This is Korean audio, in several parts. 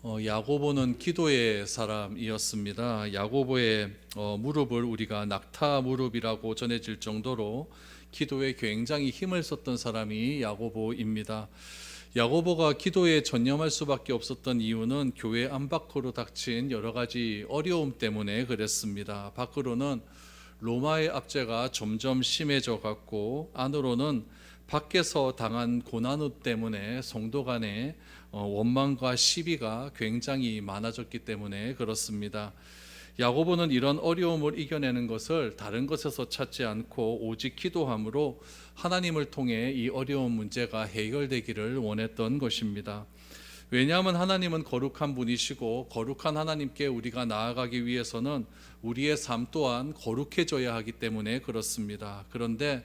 야고보는 기도의 사람이었습니다. 야고보의 무릎을 우리가 낙타 무릎이라고 전해질 정도로 기도에 굉장히 힘을 썼던 사람이 야고보입니다. 야고보가 기도에 전념할 수밖에 없었던 이유는 교회 안 밖으로 닥친 여러 가지 어려움 때문에 그랬습니다. 밖으로는 로마의 압제가 점점 심해져 갔고, 안으로는 밖에서 당한 고난우 때문에 성도 간의 원망과 시비가 굉장히 많아졌기 때문에 그렇습니다. 야고보는 이런 어려움을 이겨내는 것을 다른 것에서 찾지 않고 오직 기도함으로 하나님을 통해 이 어려운 문제가 해결되기를 원했던 것입니다. 왜냐하면 하나님은 거룩한 분이시고, 거룩한 하나님께 우리가 나아가기 위해서는 우리의 삶 또한 거룩해져야 하기 때문에 그렇습니다. 그런데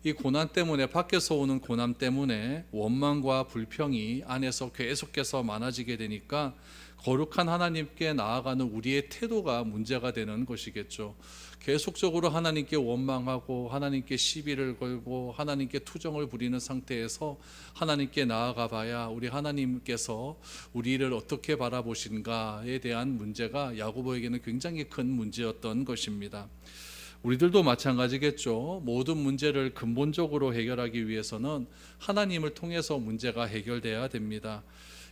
이 고난 때문에, 밖에서 오는 고난 때문에 원망과 불평이 안에서 계속해서 많아지게 되니까 거룩한 하나님께 나아가는 우리의 태도가 문제가 되는 것이겠죠. 계속적으로 하나님께 원망하고 하나님께 시비를 걸고 하나님께 투정을 부리는 상태에서 하나님께 나아가 봐야 우리 하나님께서 우리를 어떻게 바라보신가에 대한 문제가 야고보에게는 굉장히 큰 문제였던 것입니다. 우리들도 마찬가지겠죠. 모든 문제를 근본적으로 해결하기 위해서는 하나님을 통해서 문제가 해결돼야 됩니다.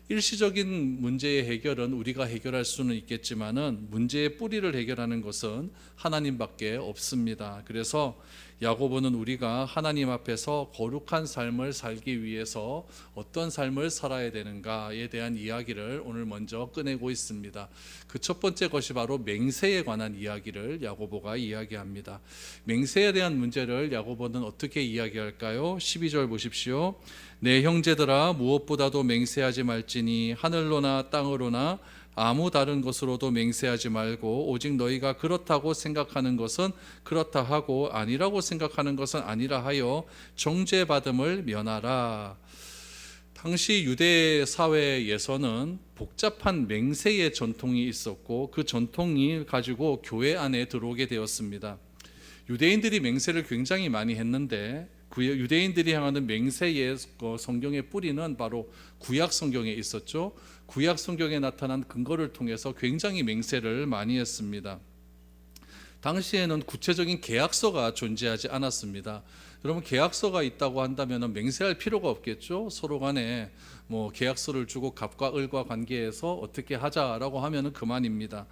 일시적인 문제의 해결은 우리가 해결할 수는 있겠지만은 문제의 뿌리를 해결하는 것은 하나님밖에 없습니다. 그래서 야고보는 우리가 하나님 앞에서 거룩한 삶을 살기 위해서 어떤 삶을 살아야 되는가에 대한 이야기를 오늘 먼저 꺼내고 있습니다. 그 첫 번째 것이 바로 맹세에 관한 이야기를 야고보가 이야기합니다. 맹세에 대한 문제를 야고보는 어떻게 이야기할까요? 12절 보십시오. 내 형제들아, 무엇보다도 맹세하지 말지니 하늘로나 땅으로나 아무 다른 것으로도 맹세하지 말고 오직 너희가 그렇다고 생각하는 것은 그렇다 하고 아니라고 생각하는 것은 아니라 하여 정죄받음을 면하라. 당시 유대 사회에서는 복잡한 맹세의 전통이 있었고, 그 전통이 가지고 교회 안에 들어오게 되었습니다. 유대인들이 맹세를 굉장히 많이 했는데, 유대인들이 향하는 맹세의 성경의 뿌리는 바로 구약 성경에 있었죠. 구약 성경에 나타난 근거를 통해서 굉장히 맹세를 많이 했습니다. 당시에는 구체적인 계약서가 존재하지 않았습니다. 여러분, 계약서가 있다고 한다면 맹세할 필요가 없겠죠. 서로 간에 계약서를 주고 갑과 을과 관계에서 어떻게 하자라고 하면 그만입니다.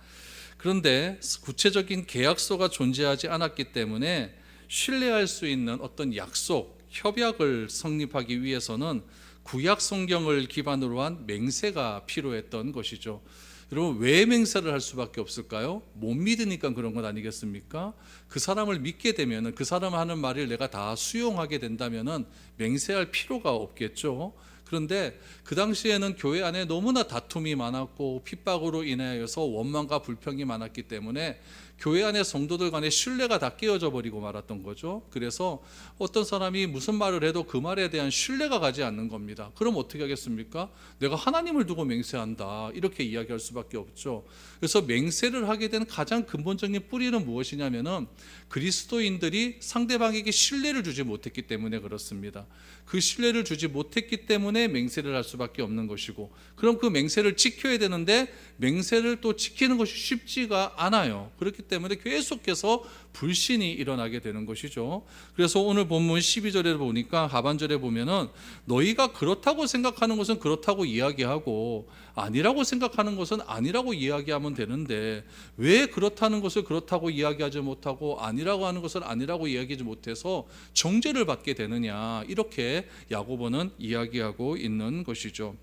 그런데 구체적인 계약서가 존재하지 않았기 때문에 신뢰할 수 있는 어떤 약속, 협약을 성립하기 위해서는 구약 성경을 기반으로 한 맹세가 필요했던 것이죠. 여러분, 왜 맹세를 할 수밖에 없을까요? 못 믿으니까 그런 것 아니겠습니까? 그 사람을 믿게 되면, 그 사람 하는 말을 내가 다 수용하게 된다면 맹세할 필요가 없겠죠. 그런데 그 당시에는 교회 안에 너무나 다툼이 많았고 핍박으로 인하여서 원망과 불평이 많았기 때문에 교회 안에 성도들 간의 신뢰가 다 깨어져 버리고 말았던 거죠. 그래서 어떤 사람이 무슨 말을 해도 그 말에 대한 신뢰가 가지 않는 겁니다. 그럼 어떻게 하겠습니까? 내가 하나님을 두고 맹세한다, 이렇게 이야기할 수밖에 없죠. 그래서 맹세를 하게 된 가장 근본적인 뿌리는 무엇이냐면은 그리스도인들이 상대방에게 신뢰를 주지 못했기 때문에 그렇습니다. 그 신뢰를 주지 못했기 때문에 맹세를 할 수밖에 없는 것이고, 그럼 그 맹세를 지켜야 되는데 맹세를 또 지키는 것이 쉽지가 않아요. 그렇기 때문에 계속해서 불신이 일어나게 되는 것이죠. 그래서 오늘 본문 12절에 보니까, 하반절에 보면은 너희가 그렇다고 생각하는 것은 그렇다고 이야기하고 아니라고 생각하는 것은 아니라고 이야기하면 되는데 왜 그렇다는 것을 그렇다고 이야기하지 못하고 아니라고 하는 것을 아니라고 이야기하지 못해서 정죄를 받게 되느냐, 이렇게 야고보는 이야기하고 있는 것이죠.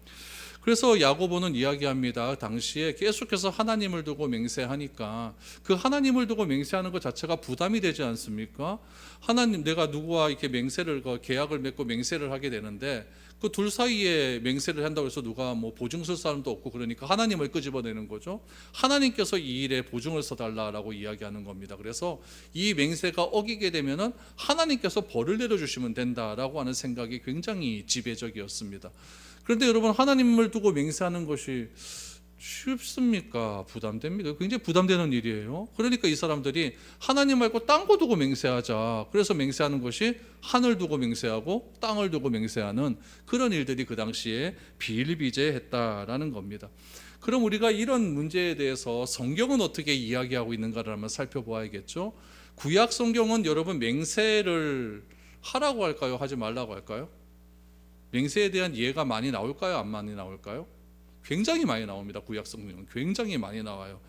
그래서 야고보는 이야기합니다. 당시에 계속해서 하나님을 두고 맹세하니까 그 하나님을 두고 맹세하는 것 자체가 부담이 되지 않습니까? 하나님, 내가 누구와 이렇게 맹세를, 계약을 맺고 맹세를 하게 되는데 그 둘 사이에 맹세를 한다고 해서 누가 보증 쓸 사람도 없고, 그러니까 하나님을 끄집어내는 거죠. 하나님께서 이 일에 보증을 써달라라고 이야기하는 겁니다. 그래서 이 맹세가 어기게 되면은 하나님께서 벌을 내려주시면 된다라고 하는 생각이 굉장히 지배적이었습니다. 그런데 여러분, 하나님을 두고 맹세하는 것이 쉽습니까? 부담됩니다. 굉장히 부담되는 일이에요. 그러니까 이 사람들이 하나님 말고 딴 거 두고 맹세하자. 그래서 맹세하는 것이 하늘 두고 맹세하고 땅을 두고 맹세하는 그런 일들이 그 당시에 비일비재했다라는 겁니다. 그럼 우리가 이런 문제에 대해서 성경은 어떻게 이야기하고 있는가를 한번 살펴보아야겠죠. 구약 성경은 여러분 맹세를 하라고 할까요? 하지 말라고 할까요? 맹세에 대한 예가 많이 나올까요? 안 많이 나올까요? 굉장히 많이 나옵니다. 구약 성경은 굉장히 많이 나와요.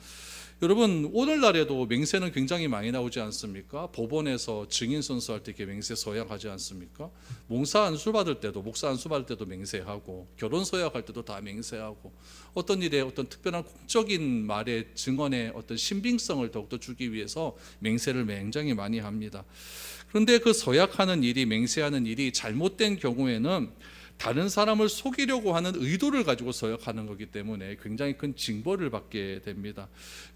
여러분 오늘날에도 맹세는 굉장히 많이 나오지 않습니까? 법원에서 증인 선서할 때 이렇게 맹세 서약하지 않습니까? 목사 안수 받을 때도 맹세하고 결혼 서약할 때도 다 맹세하고 어떤 일에 어떤 특별한 공적인 말의 증언의 어떤 신빙성을 더욱더 주기 위해서 맹세를 굉장히 많이 합니다. 그런데 그 서약하는 일이 맹세하는 일이 잘못된 경우에는 다른 사람을 속이려고 하는 의도를 가지고 서약하는 거기 때문에 굉장히 큰 징벌을 받게 됩니다.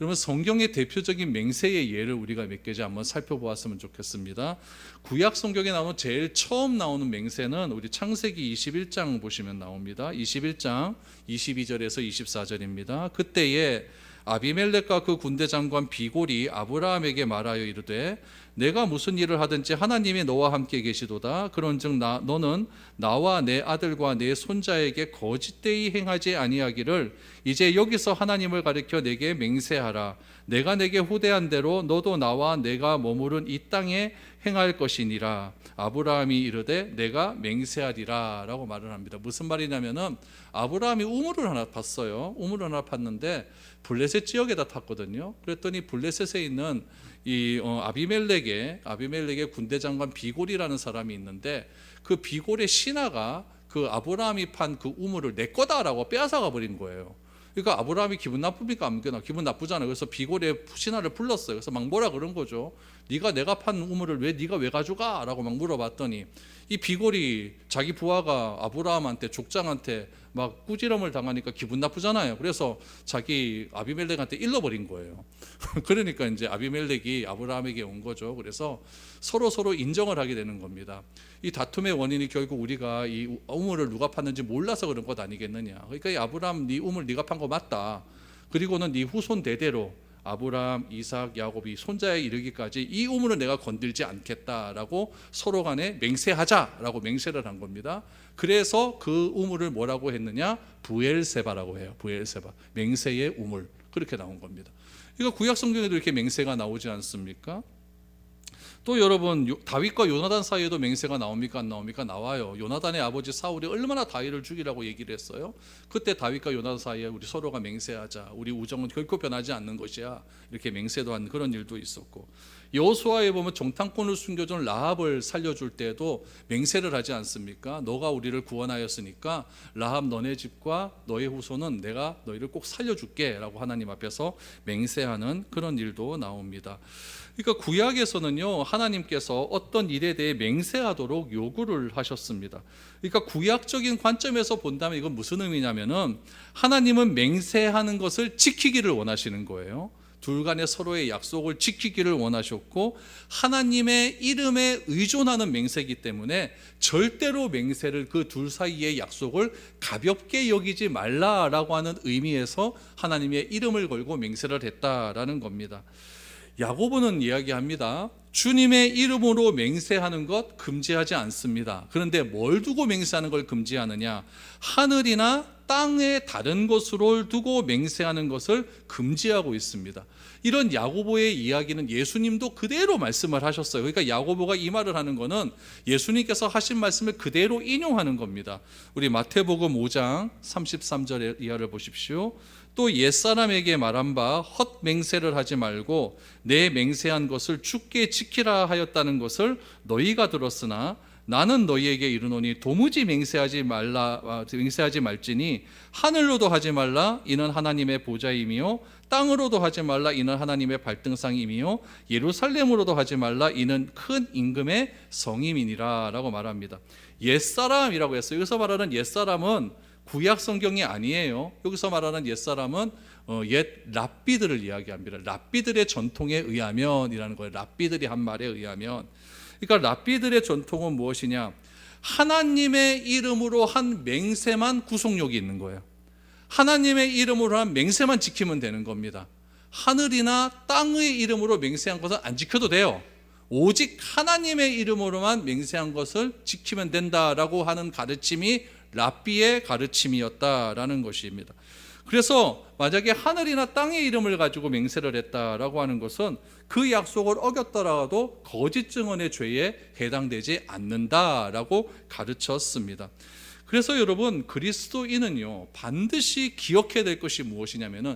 여러분 성경의 대표적인 맹세의 예를 우리가 몇 가지 한번 살펴보았으면 좋겠습니다. 구약 성경에 나오는 제일 처음 나오는 맹세는 우리 창세기 21장 보시면 나옵니다. 21장 22절에서 24절입니다. 그때에 아비멜렉과 그 군대 장관 비골이 아브라함에게 말하여 이르되 내가 무슨 일을 하든지 하나님이 너와 함께 계시도다. 그런즉 너는 나와 내 아들과 내 손자에게 거짓되이 행하지 아니하기를 이제 여기서 하나님을 가리켜 내게 맹세하라. 내가 내게 후대한 대로 너도 나와 내가 머무른 이 땅에 행할 것이니라. 아브라함이 이르되 내가 맹세하리라 라고 말을 합니다. 무슨 말이냐면은 아브라함이 우물을 하나 팠어요. 우물을 하나 팠는데 블레셋 지역에다 탔거든요. 그랬더니 블레셋에 있는 이 아비멜렉의 군대 장관 비골이라는 사람이 있는데 그 비골의 신하가 그 아브라함이 판 그 우물을 내 거다라고 빼앗아가 버린 거예요. 그러니까 아브라함이 기분 나쁩니까? 안 기분 나쁘잖아요. 그래서 비골의 신하를 불렀어요. 그래서 막 뭐라 그런 거죠. 네가 내가 판 우물을 네가 왜 가져가? 라고 막 물어봤더니 이 비골이 자기 부하가 아브라함한테 족장한테 막 꾸지람을 당하니까 기분 나쁘잖아요. 그래서 자기 아비멜렉한테 일러버린 거예요. 그러니까 이제 아비멜렉이 아브라함에게 온 거죠. 그래서 서로 인정을 하게 되는 겁니다. 이 다툼의 원인이 결국 우리가 이 우물을 누가 팠는지 몰라서 그런 것 아니겠느냐. 그러니까 이 아브라함 네 우물 네가 판 거 맞다. 그리고는 네 후손 대대로 아브라함, 이삭, 야곱이 손자에 이르기까지 이 우물을 내가 건들지 않겠다라고 서로 간에 맹세하자라고 맹세를 한 겁니다. 그래서 그 우물을 뭐라고 했느냐? 부엘세바라고 해요. 부엘세바. 맹세의 우물. 그렇게 나온 겁니다. 이거 구약 성경에도 이렇게 맹세가 나오지 않습니까? 또 여러분 다윗과 요나단 사이에도 맹세가 나옵니까? 안 나옵니까? 나와요. 요나단의 아버지 사울이 얼마나 다윗을 죽이라고 얘기를 했어요. 그때 다윗과 요나단 사이에 우리 서로가 맹세하자. 우리 우정은 결코 변하지 않는 것이야. 이렇게 맹세도 한 그런 일도 있었고, 여호수아에 보면 정탐꾼을 숨겨준 라합을 살려줄 때도 맹세를 하지 않습니까? 너가 우리를 구원하였으니까 라합 너네 집과 너의 후손은 내가 너희를 꼭 살려줄게 라고 하나님 앞에서 맹세하는 그런 일도 나옵니다. 그러니까 구약에서는요, 하나님께서 어떤 일에 대해 맹세하도록 요구를 하셨습니다. 그러니까 구약적인 관점에서 본다면 이건 무슨 의미냐면은 하나님은 맹세하는 것을 지키기를 원하시는 거예요. 둘 간의 서로의 약속을 지키기를 원하셨고, 하나님의 이름에 의존하는 맹세이기 때문에 절대로 맹세를 그 둘 사이의 약속을 가볍게 여기지 말라라고 하는 의미에서 하나님의 이름을 걸고 맹세를 했다라는 겁니다. 야고보는 이야기합니다. 주님의 이름으로 맹세하는 것 금지하지 않습니다. 그런데 뭘 두고 맹세하는 걸 금지하느냐? 하늘이나 땅의 다른 것으로 두고 맹세하는 것을 금지하고 있습니다. 이런 야고보의 이야기는 예수님도 그대로 말씀을 하셨어요. 그러니까 야고보가 이 말을 하는 것은 예수님께서 하신 말씀을 그대로 인용하는 겁니다. 우리 마태복음 5장 33절 이하를 보십시오. 또 옛사람에게 말한 바 헛맹세를 하지 말고 내 맹세한 것을 주께 지키라 하였다는 것을 너희가 들었으나 나는 너희에게 이르노니 도무지 맹세하지 말지니 하늘로도 하지 말라 이는 하나님의 보좌임이요 땅으로도 하지 말라 이는 하나님의 발등상임이요 예루살렘으로도 하지 말라 이는 큰 임금의 성임이니라 라고 말합니다. 옛사람이라고 했어요. 여기서 말하는 옛사람은 구약 성경이 아니에요. 여기서 말하는 옛사람은 옛 랍비들을 이야기합니다. 랍비들의 전통에 의하면이라는 거예요. 랍비들이 한 말에 의하면. 그러니까 랍비들의 전통은 무엇이냐? 하나님의 이름으로 한 맹세만 구속력이 있는 거예요. 하나님의 이름으로 한 맹세만 지키면 되는 겁니다. 하늘이나 땅의 이름으로 맹세한 것은 안 지켜도 돼요. 오직 하나님의 이름으로만 맹세한 것을 지키면 된다라고 하는 가르침이 랍비의 가르침이었다라는 것입니다. 그래서 만약에 하늘이나 땅의 이름을 가지고 맹세를 했다라고 하는 것은 그 약속을 어겼더라도 거짓 증언의 죄에 해당되지 않는다라고 가르쳤습니다. 그래서 여러분, 그리스도인은요 반드시 기억해야 될 것이 무엇이냐면은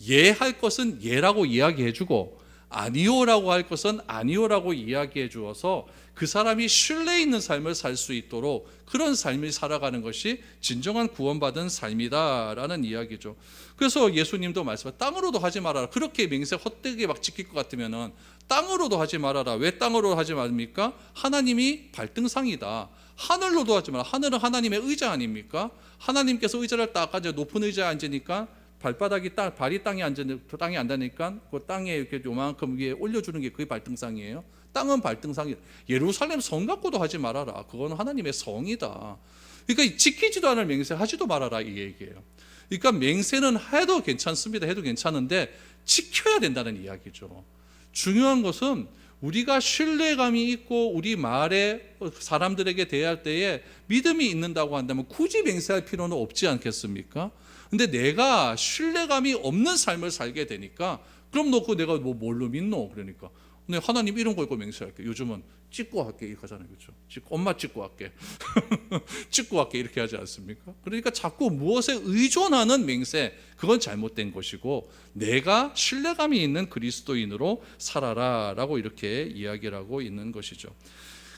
예 할 것은 예라고 이야기해 주고 아니오라고 할 것은 아니오라고 이야기해 주어서 그 사람이 신뢰 있는 삶을 살 수 있도록 그런 삶을 살아가는 것이 진정한 구원받은 삶이다라는 이야기죠. 그래서 예수님도 말씀하셨어요. 땅으로도 하지 말아라. 그렇게 맹세 헛되게 막 지킬 것 같으면은 땅으로도 하지 말아라. 왜 땅으로 하지 말입니까? 하나님이 발등상이다. 하늘로도 하지 마라. 하늘은 하나님의 의자 아닙니까? 하나님께서 의자를 딱 가져 높은 의자에 앉으니까 발바닥이 발이 땅에 앉으니까 그 땅에 이렇게 요만큼 위에 올려주는 게 그게 발등상이에요. 땅은 발등상이. 예루살렘 성 갖고도 하지 말아라. 그건 하나님의 성이다. 그러니까 지키지도 않을 맹세 하지도 말아라 이 얘기예요. 그러니까 맹세는 해도 괜찮습니다. 해도 괜찮은데 지켜야 된다는 이야기죠. 중요한 것은 우리가 신뢰감이 있고 우리 말에 사람들에게 대할 때에 믿음이 있는다고 한다면 굳이 맹세할 필요는 없지 않겠습니까? 근데 내가 신뢰감이 없는 삶을 살게 되니까 그럼 너 그 내가 뭐 뭘로 믿노? 그러니까 네, 하나님 이런 거 있고 맹세할게. 요즘은 찍고 할게 이렇게 하잖아요. 그렇죠? 엄마 찍고 할게. 찍고 할게 이렇게 하지 않습니까? 그러니까 자꾸 무엇에 의존하는 맹세, 그건 잘못된 것이고 내가 신뢰감이 있는 그리스도인으로 살아라라고 이렇게 이야기를 하고 있는 것이죠.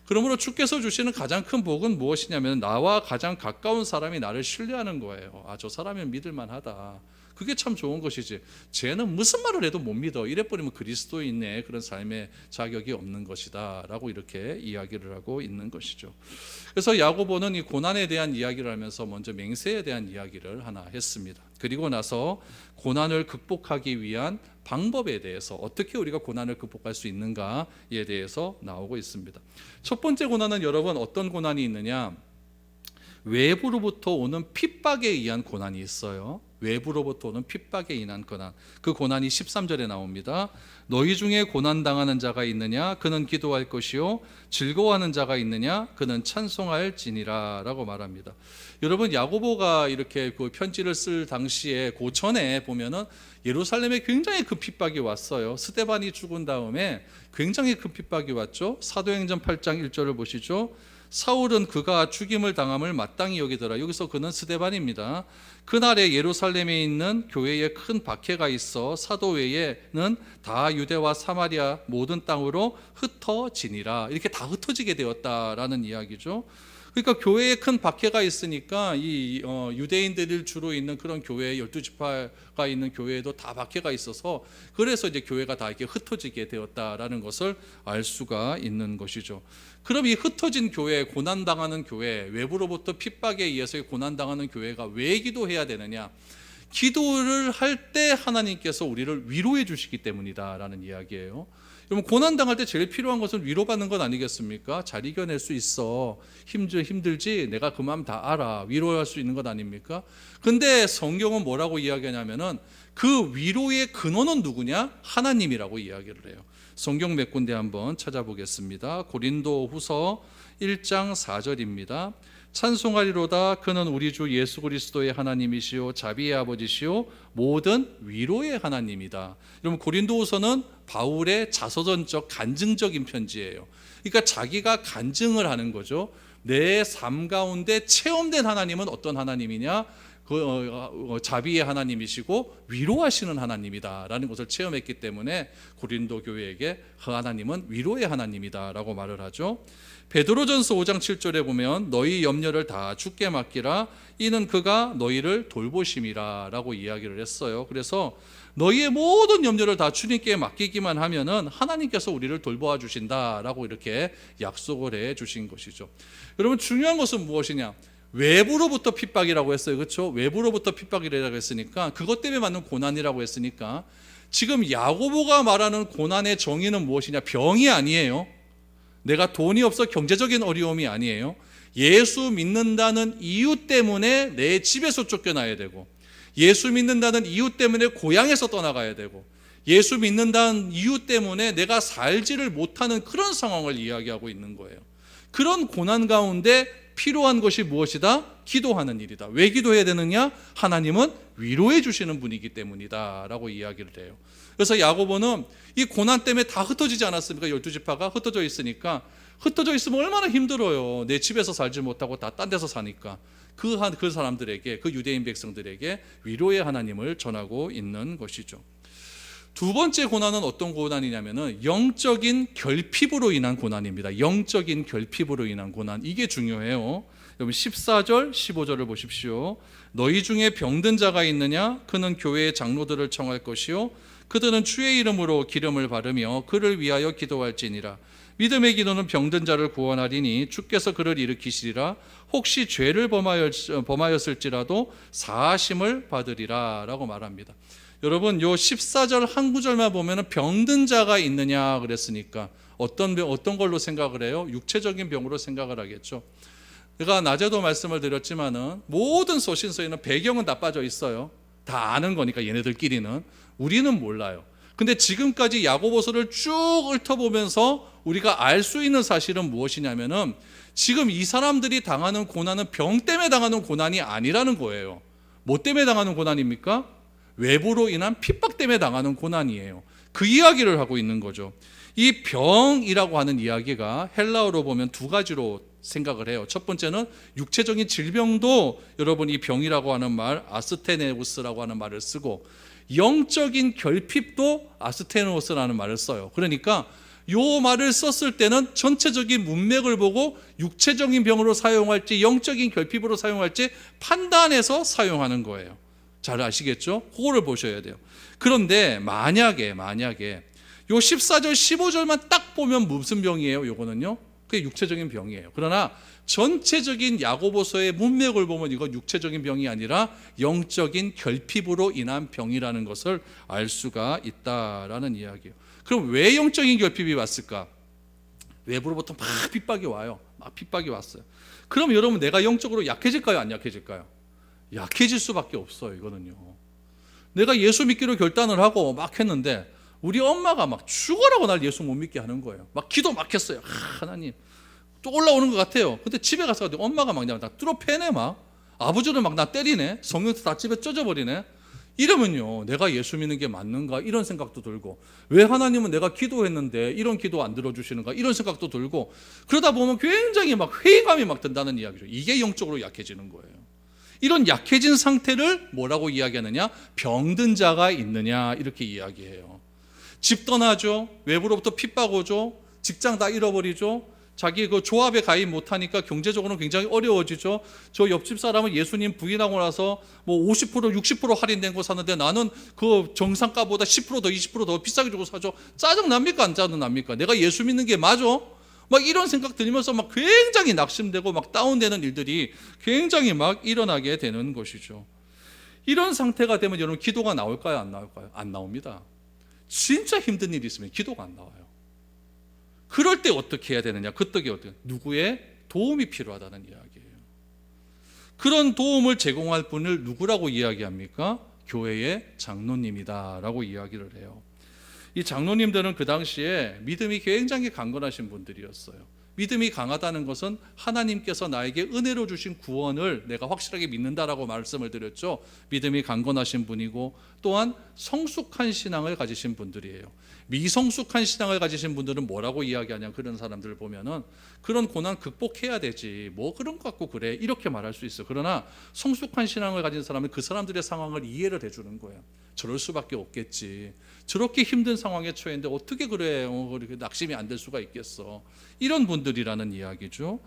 그러므로 주께서 주시는 가장 큰 복은 무엇이냐면 나와 가장 가까운 사람이 나를 신뢰하는 거예요. 아, 저 사람은 믿을 만하다. 그게 참 좋은 것이지. 쟤는 무슨 말을 해도 못 믿어. 이래버리면 그리스도인의 그런 삶의 자격이 없는 것이다 라고 이렇게 이야기를 하고 있는 것이죠. 그래서 야고보는 이 고난에 대한 이야기를 하면서 먼저 맹세에 대한 이야기를 하나 했습니다. 그리고 나서 고난을 극복하기 위한 방법에 대해서 어떻게 우리가 고난을 극복할 수 있는가에 대해서 나오고 있습니다. 첫 번째 고난은 여러분 어떤 고난이 있느냐? 외부로부터 오는 핍박에 의한 고난이 있어요. 외부로부터 오는 핍박에 인한 고난. 그 고난이 13절에 나옵니다. 너희 중에 고난당하는 자가 있느냐? 그는 기도할 것이요 즐거워하는 자가 있느냐? 그는 찬송할지니라 라고 말합니다. 여러분, 야고보가 이렇게 그 편지를 쓸 당시에 그 전에 보면은 예루살렘에 굉장히 큰 핍박이 왔어요. 스데반이 죽은 다음에 굉장히 큰 핍박이 왔죠. 사도행전 8장 1절을 보시죠. 사울은 그가 죽임을 당함을 마땅히 여기더라. 여기서 그는 스데반입니다. 그날에 예루살렘에 있는 교회에 큰 박해가 있어 사도 외에는 다 유대와 사마리아 모든 땅으로 흩어지니라. 이렇게 다 흩어지게 되었다라는 이야기죠. 그러니까 교회에 큰 박해가 있으니까 이 유대인들이 주로 있는 그런 교회 12지파가 있는 교회에도 다 박해가 있어서 그래서 이제 교회가 다 이렇게 흩어지게 되었다라는 것을 알 수가 있는 것이죠. 그럼 이 흩어진 교회, 고난당하는 교회, 외부로부터 핍박에 의해서 고난당하는 교회가 왜 기도해야 되느냐? 기도를 할 때 하나님께서 우리를 위로해 주시기 때문이다라는 이야기예요. 여러분, 고난당할 때 제일 필요한 것은 위로받는 것 아니겠습니까? 잘 이겨낼 수 있어. 힘들지? 내가 그 마음 다 알아. 위로할 수 있는 것 아닙니까? 근데 성경은 뭐라고 이야기하냐면은 그 위로의 근원은 누구냐? 하나님이라고 이야기를 해요. 성경 몇 군데 한번 찾아보겠습니다. 고린도 후서 1장 4절입니다. 찬송하리로다 그는 우리 주 예수 그리스도의 하나님이시요 자비의 아버지시요 모든 위로의 하나님이다. 여러분, 고린도후서는 바울의 자서전적 간증적인 편지예요. 그러니까 자기가 간증을 하는 거죠. 내 삶 가운데 체험된 하나님은 어떤 하나님이냐? 자비의 하나님이시고 위로하시는 하나님이다라는 것을 체험했기 때문에 고린도 교회에게 그 하나님은 위로의 하나님이다라고 말을 하죠. 베드로전서 5장 7절에 보면 너희 염려를 다 주께 맡기라 이는 그가 너희를 돌보심이라 라고 이야기를 했어요. 그래서 너희의 모든 염려를 다 주님께 맡기기만 하면은 하나님께서 우리를 돌보아 주신다라고 이렇게 약속을 해 주신 것이죠. 여러분, 중요한 것은 무엇이냐? 외부로부터 핍박이라고 했어요. 그렇죠? 외부로부터 핍박이라고 했으니까 그것 때문에 받는 고난이라고 했으니까 지금 야고보가 말하는 고난의 정의는 무엇이냐? 병이 아니에요. 내가 돈이 없어 경제적인 어려움이 아니에요. 예수 믿는다는 이유 때문에 내 집에서 쫓겨나야 되고 예수 믿는다는 이유 때문에 고향에서 떠나가야 되고, 예수 믿는다는 이유 때문에 내가 살지를 못하는 그런 상황을 이야기하고 있는 거예요. 그런 고난 가운데 필요한 것이 무엇이다? 기도하는 일이다. 왜 기도해야 되느냐? 하나님은 위로해 주시는 분이기 때문이다 라고 이야기를 해요. 그래서 야고보는 이 고난 때문에 다 흩어지지 않았습니까? 12지파가 흩어져 있으니까, 흩어져 있으면 얼마나 힘들어요. 내 집에서 살지 못하고 다 딴 데서 사니까. 그 사람들에게, 그 유대인 백성들에게 위로의 하나님을 전하고 있는 것이죠. 두 번째 고난은 어떤 고난이냐면은 영적인 결핍으로 인한 고난입니다. 영적인 결핍으로 인한 고난, 이게 중요해요. 여러분 14절 15절을 보십시오. 너희 중에 병든 자가 있느냐? 그는 교회의 장로들을 청할 것이요 그들은 주의 이름으로 기름을 바르며 그를 위하여 기도할지니라. 믿음의 기도는 병든 자를 구원하리니 주께서 그를 일으키시리라. 혹시 죄를 범하였을지라도 사하심을 받으리라 라고 말합니다. 여러분 요 14절 한 구절만 보면 병든 자가 있느냐 그랬으니까 어떤 걸로 생각을 해요? 육체적인 병으로 생각을 하겠죠. 제가 낮에도 말씀을 드렸지만은 모든 소신서에는 배경은 다 빠져 있어요. 다 아는 거니까 얘네들끼리는. 우리는 몰라요. 근데 지금까지 야고보서를 쭉 훑어보면서 우리가 알 수 있는 사실은 무엇이냐면은 지금 이 사람들이 당하는 고난은 병 때문에 당하는 고난이 아니라는 거예요. 뭐 때문에 당하는 고난입니까? 외부로 인한 핍박 때문에 당하는 고난이에요. 그 이야기를 하고 있는 거죠. 이 병이라고 하는 이야기가 헬라어로 보면 두 가지로 생각을 해요. 첫 번째는 육체적인 질병도 여러분 이 병이라고 하는 말 아스테네우스라고 하는 말을 쓰고, 영적인 결핍도 아스테노스라는 말을 써요. 그러니까 요 말을 썼을 때는 전체적인 문맥을 보고 육체적인 병으로 사용할지 영적인 결핍으로 사용할지 판단해서 사용하는 거예요. 잘 아시겠죠? 그거를 보셔야 돼요. 그런데 만약에 요 14절 15절만 딱 보면 무슨 병이에요? 요거는요 그게 육체적인 병이에요. 그러나 전체적인 야고보서의 문맥을 보면 이건 육체적인 병이 아니라 영적인 결핍으로 인한 병이라는 것을 알 수가 있다라는 이야기예요. 그럼 왜 영적인 결핍이 왔을까? 외부로부터 막 핍박이 와요. 막 핍박이 왔어요. 그럼 여러분 내가 영적으로 약해질까요? 안 약해질까요? 약해질 수밖에 없어요. 이거는요. 내가 예수 믿기로 결단을 하고 막 했는데 우리 엄마가 막 죽어라고 날 예수 못 믿게 하는 거예요. 막 기도 막 했어요. 하나님 또 올라오는 것 같아요. 근데 집에 가서 엄마가 막 나 뚫어 패네. 막 아버지는 막 나 때리네. 성령도 다 집에 쪄져버리네. 이러면요 내가 예수 믿는 게 맞는가 이런 생각도 들고, 왜 하나님은 내가 기도했는데 이런 기도 안 들어주시는가 이런 생각도 들고, 그러다 보면 굉장히 막 회의감이 막 든다는 이야기죠. 이게 영적으로 약해지는 거예요. 이런 약해진 상태를 뭐라고 이야기하느냐? 병든 자가 있느냐 이렇게 이야기해요. 집 떠나죠. 외부로부터 핍박 오죠. 직장 다 잃어버리죠. 자기 그 조합에 가입 못하니까 경제적으로는 굉장히 어려워지죠. 저 옆집 사람은 예수님 부인하고 나서 뭐 50% 60% 할인된 거 사는데 나는 그 정상가보다 10% 더 20% 더 비싸게 주고 사죠. 짜증납니까? 안 짜증납니까? 내가 예수 믿는 게 맞아? 막 이런 생각 들면서 막 굉장히 낙심되고 막 다운되는 일들이 굉장히 막 일어나게 되는 것이죠. 이런 상태가 되면 여러분 기도가 나올까요? 안 나올까요? 안 나옵니다. 진짜 힘든 일이 있으면 기도가 안 나와요. 그럴 때 어떻게 해야 되느냐? 그때 어떻게? 누구의 도움이 필요하다는 이야기예요. 그런 도움을 제공할 분을 누구라고 이야기합니까? 교회의 장로님이다라고 이야기를 해요. 이 장로님들은 그 당시에 믿음이 굉장히 강건하신 분들이었어요. 믿음이 강하다는 것은 하나님께서 나에게 은혜로 주신 구원을 내가 확실하게 믿는다라고 말씀을 드렸죠. 믿음이 강건하신 분이고 또한 성숙한 신앙을 가지신 분들이에요. 미성숙한 신앙을 가지신 분들은 뭐라고 이야기하냐, 그런 사람들을 보면은 그런 고난 극복해야 되지 뭐 그런 것 같고 그래 이렇게 말할 수 있어요. 그러나 성숙한 신앙을 가진 사람은 그 사람들의 상황을 이해를 해주는 거예요. 저럴 수밖에 없겠지. 저렇게 힘든 상황에 처했는데 어떻게 그래 그렇게 낙심이 안 될 수가 있겠어. 이런 분들이라는 이야기죠.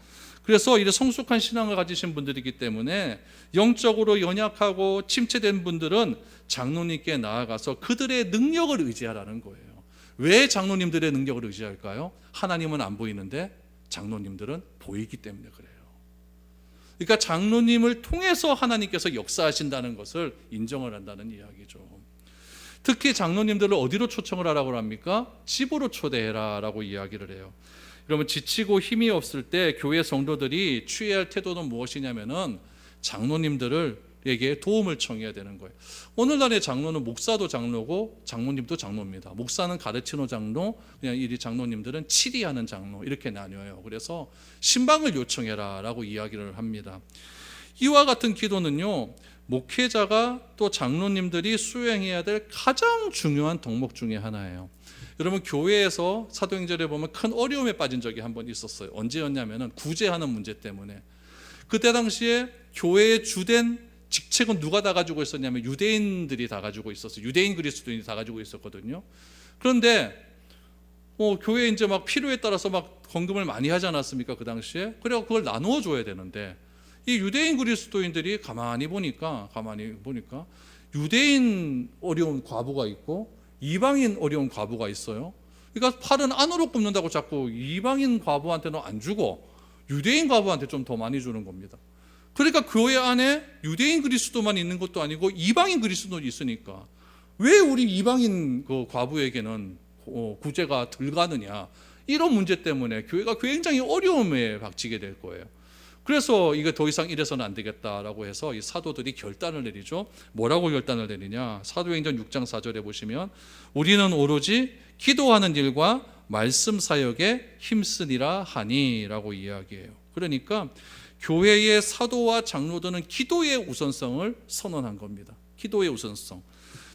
그래서 이런 성숙한 신앙을 가지신 분들이기 때문에 영적으로 연약하고 침체된 분들은 장로님께 나아가서 그들의 능력을 의지하라는 거예요. 왜 장로님들의 능력을 의지할까요? 하나님은 안 보이는데 장로님들은 보이기 때문에 그래요. 그러니까 장로님을 통해서 하나님께서 역사하신다는 것을 인정을 한다는 이야기죠. 특히 장로님들을 어디로 초청을 하라고 합니까? 집으로 초대해라 라고 이야기를 해요. 여러분 지치고 힘이 없을 때 교회 성도들이 취해야 할 태도는 무엇이냐면은 장로님들을 에게 도움을 청해야 되는 거예요. 오늘날의 장로는 목사도 장로고 장모님도 장로입니다. 목사는 가르치는 장로, 그냥 이 장로님들은 치리하는 장로 이렇게 나뉘어요. 그래서 신방을 요청해라라고 이야기를 합니다. 이와 같은 기도는요, 목회자가 또 장로님들이 수행해야 될 가장 중요한 덕목 중에 하나예요. 여러분, 교회에서 사도행전에 보면 큰 어려움에 빠진 적이 한 번 있었어요. 언제였냐면은 구제하는 문제 때문에. 그때 당시에 교회의 주된 직책은 누가 다 가지고 있었냐면 유대인들이 다 가지고 있었어요. 유대인 그리스도인이 다 가지고 있었거든요. 그런데 교회에 이제 막 필요에 따라서 막 헌금을 많이 하지 않았습니까? 그 당시에. 그래서 그걸 나누어 줘야 되는데 이 유대인 그리스도인들이 가만히 보니까 유대인 어려운 과부가 있고 이방인 어려운 과부가 있어요. 그러니까 팔은 안으로 굽는다고 자꾸 이방인 과부한테는 안 주고 유대인 과부한테 좀 더 많이 주는 겁니다. 그러니까 교회 안에 유대인 그리스도만 있는 것도 아니고 이방인 그리스도도 있으니까 왜 우리 이방인 그 과부에게는 구제가 덜 가느냐, 이런 문제 때문에 교회가 굉장히 어려움에 박치게 될 거예요. 그래서 이게 더 이상 이래서는 안 되겠다라고 해서 이 사도들이 결단을 내리죠. 뭐라고 결단을 내리냐? 사도행전 6장 4절에 보시면 우리는 오로지 기도하는 일과 말씀 사역에 힘쓰니라 하니라고 이야기해요. 그러니까 교회의 사도와 장로들은 기도의 우선성을 선언한 겁니다. 기도의 우선성.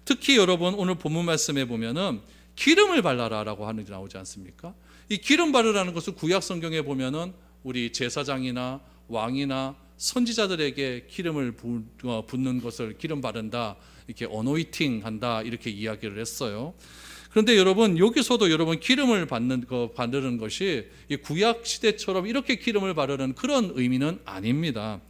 특히 여러분, 오늘 본문 말씀에 보면은 기름을 발라라라고 하는 게 나오지 않습니까? 이 기름 바르라는 것을 구약 성경에 보면은 우리 제사장이나 왕이나 선지자들에게 기름을 붓는 것을 기름 바른다, 이렇게 어노이팅 한다, 이렇게 이야기를 했어요. 그런데 여러분, 여기서도 여러분 기름을 바르는 것이 이 구약 시대처럼 이렇게 기름을 바르는 그런 의미는 아닙니다.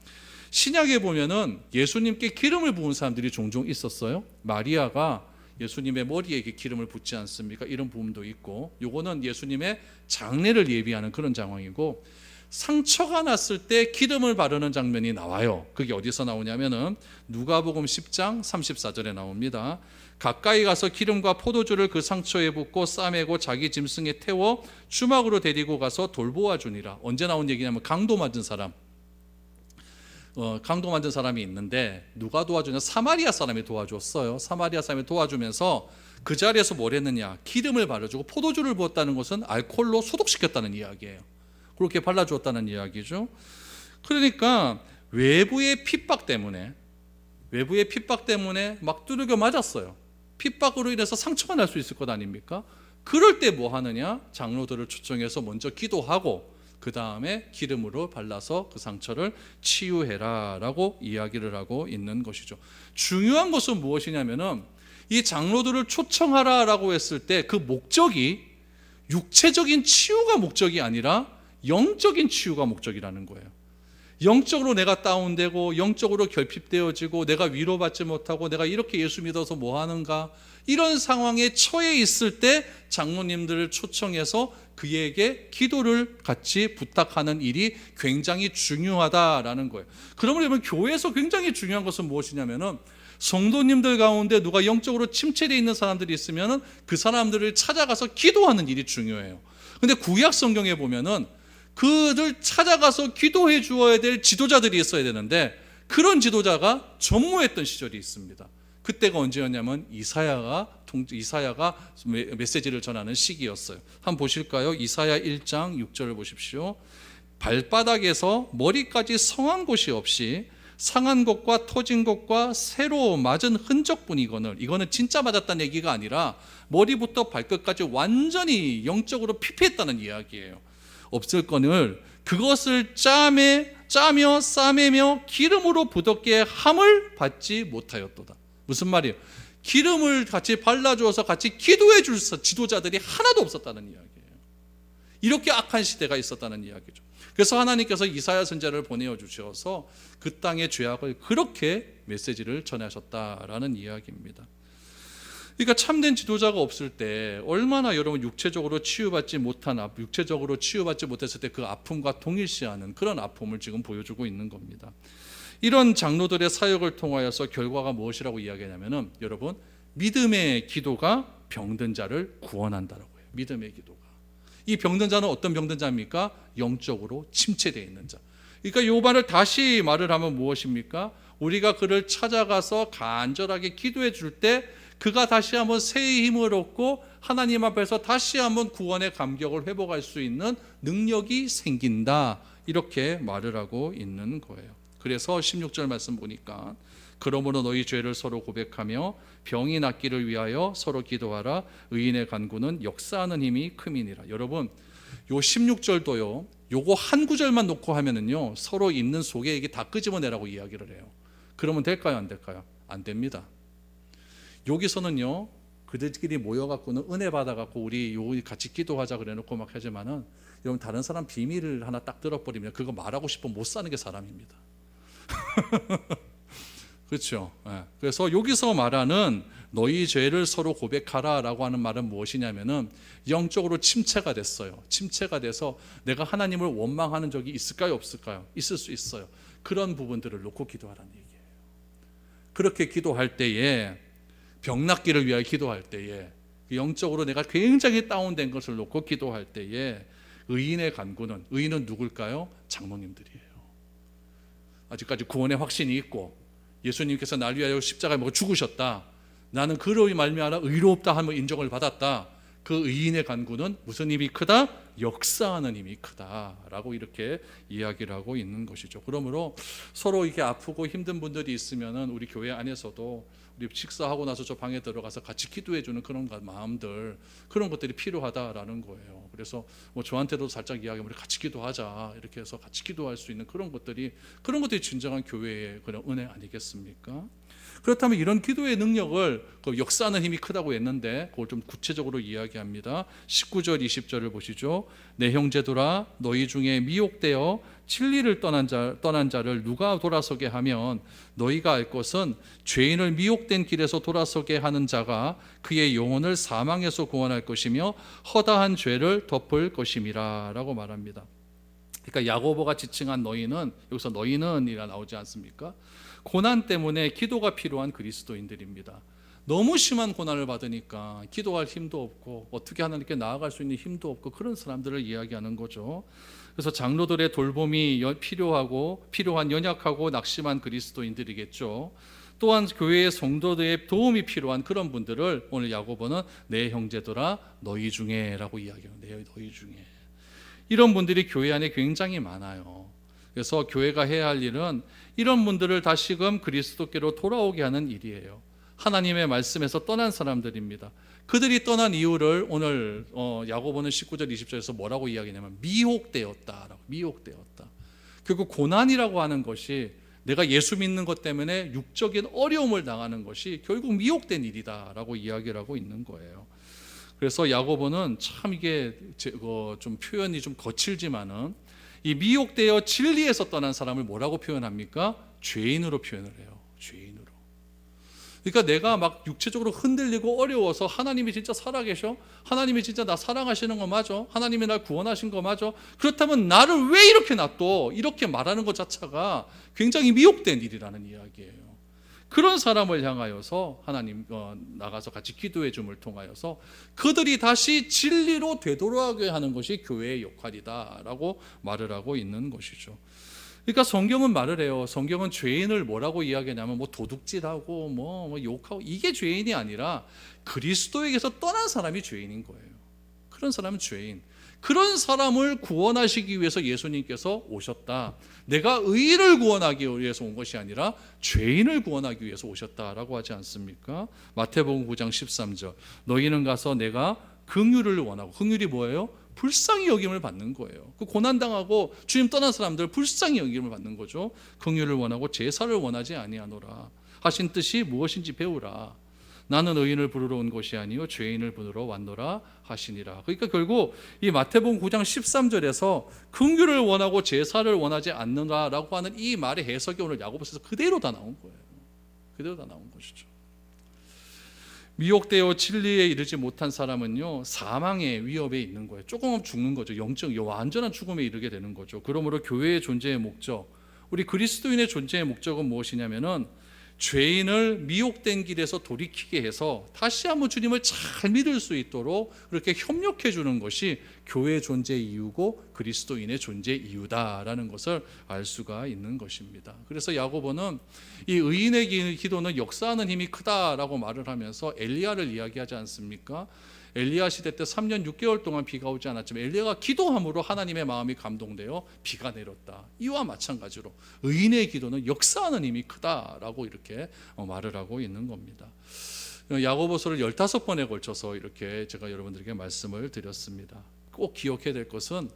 신약에 보면은 예수님께 기름을 부은 사람들이 종종 있었어요. 마리아가 예수님의 머리에 기름을 붓지 않습니까? 이런 부분도 있고, 요거는 예수님의 장례를 예비하는 그런 상황이고, 상처가 났을 때 기름을 바르는 장면이 나와요. 그게 어디서 나오냐면은 누가복음 10장 34절에 나옵니다. 가까이 가서 기름과 포도주를 그 상처에 붓고 싸매고 자기 짐승에 태워 주막으로 데리고 가서 돌보아 주니라. 언제 나온 얘기냐면 강도 맞은 사람이 있는데 누가 도와주냐? 사마리아 사람이 도와줬어요. 사마리아 사람이 도와주면서 그 자리에서 뭘 했느냐? 기름을 발라주고 포도주를 부었다는 것은 알코올로 소독시켰다는 이야기예요. 그렇게 발라주었다는 이야기죠. 그러니까 외부의 핍박 때문에 막 두들겨 맞았어요. 핍박으로 인해서 상처가 날 수 있을 것 아닙니까? 그럴 때 뭐 하느냐? 장로들을 초청해서 먼저 기도하고 그 다음에 기름으로 발라서 그 상처를 치유해라 라고 이야기를 하고 있는 것이죠. 중요한 것은 무엇이냐면은 이 장로들을 초청하라 라고 했을 때 그 목적이 육체적인 치유가 목적이 아니라 영적인 치유가 목적이라는 거예요. 영적으로 내가 다운되고 영적으로 결핍되어지고 내가 위로받지 못하고 내가 이렇게 예수 믿어서 뭐 하는가, 이런 상황에 처해 있을 때 장로님들을 초청해서 그에게 기도를 같이 부탁하는 일이 굉장히 중요하다라는 거예요. 그러면 교회에서 굉장히 중요한 것은 무엇이냐면은 성도님들 가운데 누가 영적으로 침체되어 있는 사람들이 있으면은 그 사람들을 찾아가서 기도하는 일이 중요해요. 근데 구약 성경에 보면은 그들 찾아가서 기도해 주어야 될 지도자들이 있어야 되는데 그런 지도자가 전무했던 시절이 있습니다. 그때가 언제였냐면 이사야가 메시지를 전하는 시기였어요. 한번 보실까요? 이사야 1장 6절을 보십시오. 발바닥에서 머리까지 성한 곳이 없이 상한 것과 터진 것과 새로 맞은 흔적뿐이거늘. 이거는 진짜 맞았다는 얘기가 아니라 머리부터 발끝까지 완전히 영적으로 피폐했다는 이야기예요. 없을거늘 그것을 짜며 싸매며 기름으로 부덕게 함을 받지 못하였도다. 무슨 말이에요? 기름을 같이 발라주어서 같이 기도해 줄 지도자들이 하나도 없었다는 이야기예요. 이렇게 악한 시대가 있었다는 이야기죠. 그래서 하나님께서 이사야 선지자를 보내어 주셔서 그 땅의 죄악을 그렇게 메시지를 전하셨다라는 이야기입니다. 그러니까 참된 지도자가 없을 때 얼마나 여러분 육체적으로 치유받지 못했을 때 그 아픔과 동일시하는 그런 아픔을 지금 보여주고 있는 겁니다. 이런 장로들의 사역을 통하여서 결과가 무엇이라고 이야기하냐면은 여러분, 믿음의 기도가 병든 자를 구원한다라고 해요. 믿음의 기도가. 이 병든 자는 어떤 병든 자입니까? 영적으로 침체되어 있는 자. 그러니까 이 말을 다시 말을 하면 무엇입니까? 우리가 그를 찾아가서 간절하게 기도해 줄 때 그가 다시 한번 새의 힘을 얻고 하나님 앞에서 다시 한번 구원의 감격을 회복할 수 있는 능력이 생긴다, 이렇게 말을 하고 있는 거예요. 그래서 16절 말씀 보니까 그러므로 너희 죄를 서로 고백하며 병이 낫기를 위하여 서로 기도하라. 의인의 간구는 역사하는 힘이 큼이니라. 여러분, 요 16절도요, 요거 한 구절만 놓고 하면은요, 서로 있는 속에 이게 다 끄집어내라고 이야기를 해요. 그러면 될까요, 안 될까요? 안 됩니다. 여기서는요, 그들끼리 모여갖고는 은혜 받아갖고 우리 같이 기도하자 그래놓고 막 하지만은, 여러분, 다른 사람 비밀을 하나 딱 들어버리면 그거 말하고 싶으면 못 사는 게 사람입니다. 그렇죠. 그래서 여기서 말하는 너희 죄를 서로 고백하라라고 하는 말은 무엇이냐면은 영적으로 침체가 됐어요. 침체가 돼서 내가 하나님을 원망하는 적이 있을까요, 없을까요? 있을 수 있어요. 그런 부분들을 놓고 기도하라는 얘기예요. 그렇게 기도할 때에, 병 낫기를 위하여 기도할 때에, 영적으로 내가 굉장히 다운된 것을 놓고 기도할 때에 의인의 간구는, 의인은 누굴까요? 장로님들이에요. 아직까지 구원의 확신이 있고 예수님께서 날 위하여 십자가에 못 죽으셨다, 나는 그로 말미암아 의롭다 하며 인정을 받았다, 그 의인의 간구는 무슨 힘이 크다? 역사하는 힘이 크다라고 이렇게 이야기를 하고 있는 것이죠. 그러므로 서로 이렇게 아프고 힘든 분들이 있으면은 우리 교회 안에서도 우리 식사하고 나서 저 방에 들어가서 같이 기도해 주는 그런 마음들, 그런 것들이 필요하다라는 거예요. 그래서 뭐 저한테도 살짝 이야기하면 우리 같이 기도하자, 이렇게 해서 같이 기도할 수 있는 그런 것들이 진정한 교회의 그런 은혜 아니겠습니까? 그렇다면 이런 기도의 능력을, 역사하는 힘이 크다고 했는데 그걸 좀 구체적으로 이야기합니다. 19절 20절을 보시죠. 내 형제들아, 너희 중에 미혹되어 진리를 떠난 자를 누가 돌아서게 하면 너희가 알 것은 죄인을 미혹된 길에서 돌아서게 하는 자가 그의 영혼을 사망에서 구원할 것이며 허다한 죄를 덮을 것임이라 라고 말합니다. 그러니까 야고보가 지칭한 너희는, 여기서 너희는이라 나오지 않습니까? 고난 때문에 기도가 필요한 그리스도인들입니다. 너무 심한 고난을 받으니까 기도할 힘도 없고 어떻게 하나님께 나아갈 수 있는 힘도 없고 그런 사람들을 이야기하는 거죠. 그래서 장로들의 돌봄이 필요한 연약하고 낙심한 그리스도인들이겠죠. 또한 교회의 성도들의 도움이 필요한 그런 분들을 오늘 야고보는 내 형제들아 너희 중에라고 이야기해요. 너희 중에. 이런 분들이 교회 안에 굉장히 많아요. 그래서 교회가 해야 할 일은 이런 분들을 다시금 그리스도께로 돌아오게 하는 일이에요. 하나님의 말씀에서 떠난 사람들입니다. 그들이 떠난 이유를 오늘 야고보는 19절 20절에서 뭐라고 이야기하냐면 미혹되었다. 결국 고난이라고 하는 것이, 내가 예수 믿는 것 때문에 육적인 어려움을 당하는 것이 결국 미혹된 일이다라고 이야기를 하고 있는 거예요. 그래서 야고보는 참 이게 좀 표현이 좀 거칠지만은 이 미혹되어 진리에서 떠난 사람을 뭐라고 표현합니까? 죄인으로 표현을 해요. 죄인으로. 그러니까 내가 막 육체적으로 흔들리고 어려워서 하나님이 진짜 살아계셔? 하나님이 진짜 나 사랑하시는 거 맞아? 하나님이 날 구원하신 거 맞아? 그렇다면 나를 왜 이렇게 놔둬? 이렇게 말하는 것 자체가 굉장히 미혹된 일이라는 이야기예요. 그런 사람을 향하여서 하나님 나가서 같이 기도해 줌을 통하여서 그들이 다시 진리로 되돌아가게 하는 것이 교회의 역할이다라고 말을 하고 있는 것이죠. 그러니까 성경은 말을 해요. 성경은 죄인을 뭐라고 이야기하냐면 뭐 도둑질하고 뭐 욕하고 이게 죄인이 아니라 그리스도에게서 떠난 사람이 죄인인 거예요. 그런 사람은 죄인. 그런 사람을 구원하시기 위해서 예수님께서 오셨다. 내가 의인을 구원하기 위해서 온 것이 아니라 죄인을 구원하기 위해서 오셨다라고 하지 않습니까? 마태복음 9장 13절. 너희는 가서 내가 긍휼을 원하고, 긍휼이 뭐예요? 불쌍히 여김을 받는 거예요. 그 고난당하고 주님 떠난 사람들 불쌍히 여김을 받는 거죠. 긍휼을 원하고 제사를 원하지 아니하노라 하신 뜻이 무엇인지 배우라. 나는 의인을 부르러 온 것이 아니요 죄인을 부르러 왔노라 하시니라. 그러니까 결국 이 마태복음 9장 13절에서 긍휼을 원하고 제사를 원하지 않는다라고 하는 이 말의 해석이 오늘 야고보서에서 그대로 다 나온 거예요. 그대로 다 나온 것이죠. 미혹되어 진리에 이르지 못한 사람은요 사망의 위협에 있는 거예요. 조금 죽는 거죠. 완전한 죽음에 이르게 되는 거죠. 그러므로 교회의 존재의 목적, 우리 그리스도인의 존재의 목적은 무엇이냐면은 죄인을 미혹된 길에서 돌이키게 해서 다시 한번 주님을 잘 믿을 수 있도록 그렇게 협력해 주는 것이 교회 존재 이유고 그리스도인의 존재 이유다라는 것을 알 수가 있는 것입니다. 그래서 야고보는 이 의인의 기도는 역사하는 힘이 크다라고 말을 하면서 엘리야를 이야기하지 않습니까? 엘리야 시대 때 3년 6개월 동안 비가 오지 않았지만 엘리야가 기도함으로 하나님의 마음이 감동되어 비가 내렸다. 이와 마찬가지로 의인의 기도는 역사하는 힘이 크다라고 이렇게 말을 하고 있는 겁니다. 야고보서를 15번에 걸쳐서 이렇게 제가 여러분들에게 말씀을 드렸습니다. 꼭 기억해야 될 것은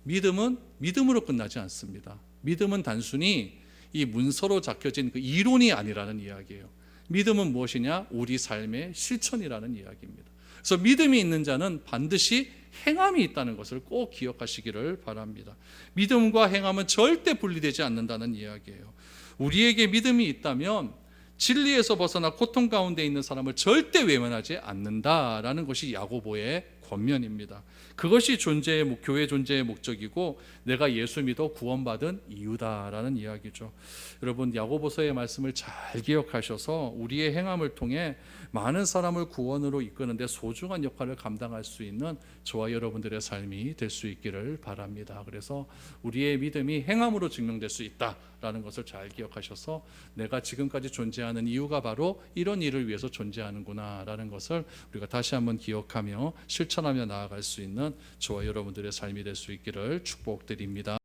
믿음은 믿음으로 끝나지 않습니다. 믿음은 단순히 이 문서로 적혀진 그 이론이 아니라는 이야기예요. 믿음은 무엇이냐? 우리 삶의 실천이라는 이야기입니다. 그래서 믿음이 있는 자는 반드시 행함이 있다는 것을 꼭 기억하시기를 바랍니다. 믿음과 행함은 절대 분리되지 않는다는 이야기예요. 우리에게 믿음이 있다면 진리에서 벗어나 고통 가운데 있는 사람을 절대 외면하지 않는다라는 것이 야고보의 권면입니다. 그것이 교회 존재의 목적이고 내가 예수 믿어 구원받은 이유다라는 이야기죠. 여러분, 야고보서의 말씀을 잘 기억하셔서 우리의 행함을 통해 많은 사람을 구원으로 이끄는데 소중한 역할을 감당할 수 있는 저와 여러분들의 삶이 될 수 있기를 바랍니다. 그래서 우리의 믿음이 행함으로 증명될 수 있다라는 것을 잘 기억하셔서 내가 지금까지 존재하는 이유가 바로 이런 일을 위해서 존재하는구나라는 것을 우리가 다시 한번 기억하며 실천하며 나아갈 수 있는 저와 여러분들의 삶이 될 수 있기를 축복드립니다.